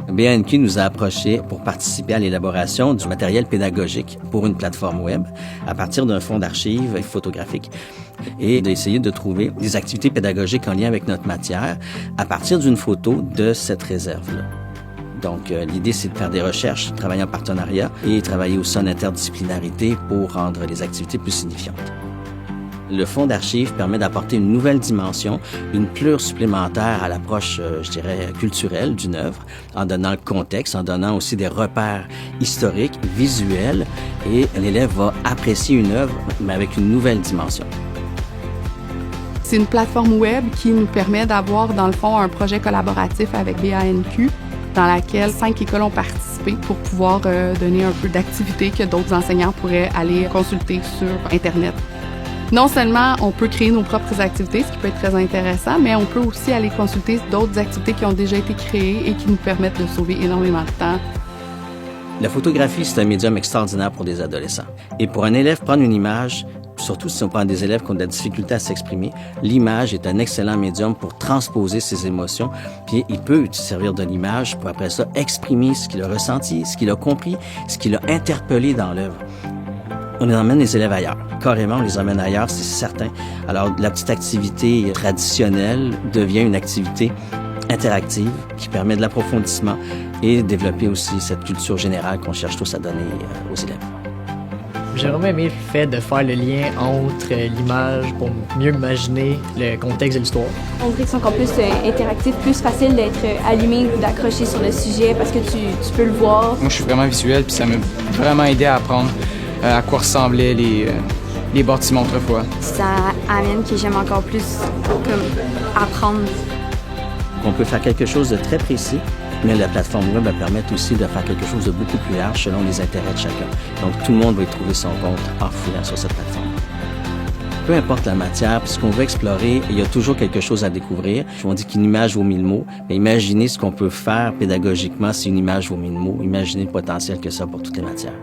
BANQ nous a approchés pour participer à l'élaboration du matériel pédagogique pour une plateforme web à partir d'un fonds d'archives photographiques et d'essayer de trouver des activités pédagogiques en lien avec notre matière à partir d'une photo de cette réserve-là. Donc, l'idée, c'est de faire des recherches, travailler en partenariat et travailler aussi en interdisciplinarité pour rendre les activités plus signifiantes. Le fonds d'archives permet d'apporter une nouvelle dimension, une pleure supplémentaire à l'approche, je dirais, culturelle d'une œuvre, en donnant le contexte, en donnant aussi des repères historiques, visuels, et l'élève va apprécier une œuvre, mais avec une nouvelle dimension. C'est une plateforme web qui nous permet d'avoir, dans le fond, un projet collaboratif avec BANQ, dans laquelle 5 écoles ont participé pour pouvoir donner un peu d'activités que d'autres enseignants pourraient aller consulter sur Internet. Non seulement on peut créer nos propres activités, ce qui peut être très intéressant, mais on peut aussi aller consulter d'autres activités qui ont déjà été créées et qui nous permettent de sauver énormément de temps. La photographie, c'est un médium extraordinaire pour des adolescents. Et pour un élève, prendre une image, surtout si on prend des élèves qui ont de la difficulté à s'exprimer, l'image est un excellent médium pour transposer ses émotions. Puis il peut servir de l'image pour après ça exprimer ce qu'il a ressenti, ce qu'il a compris, ce qu'il a interpellé dans l'œuvre. On emmène les élèves ailleurs. Carrément, on les emmène ailleurs, c'est certain. Alors, la petite activité traditionnelle devient une activité interactive qui permet de l'approfondissement et de développer aussi cette culture générale qu'on cherche tous à donner aux élèves. J'ai vraiment aimé le fait de faire le lien entre l'image pour mieux imaginer le contexte de l'histoire. On dirait qu'ils sont encore plus interactifs, plus facile d'être allumé ou d'accrocher sur le sujet parce que tu peux le voir. Moi, je suis vraiment visuel, puis ça m'a vraiment aidé à apprendre à quoi ressemblaient les bâtiments autrefois. Ça amène que j'aime encore plus apprendre. On peut faire quelque chose de très précis, mais la plateforme web va permettre aussi de faire quelque chose de beaucoup plus large selon les intérêts de chacun. Donc, tout le monde va y trouver son compte en fouillant sur cette plateforme. Peu importe la matière, puisqu'on veut explorer, il y a toujours quelque chose à découvrir. On dit qu'une image vaut 1000 mots, mais imaginez ce qu'on peut faire pédagogiquement si une image vaut 1000 mots. Imaginez le potentiel que ça a pour toutes les matières.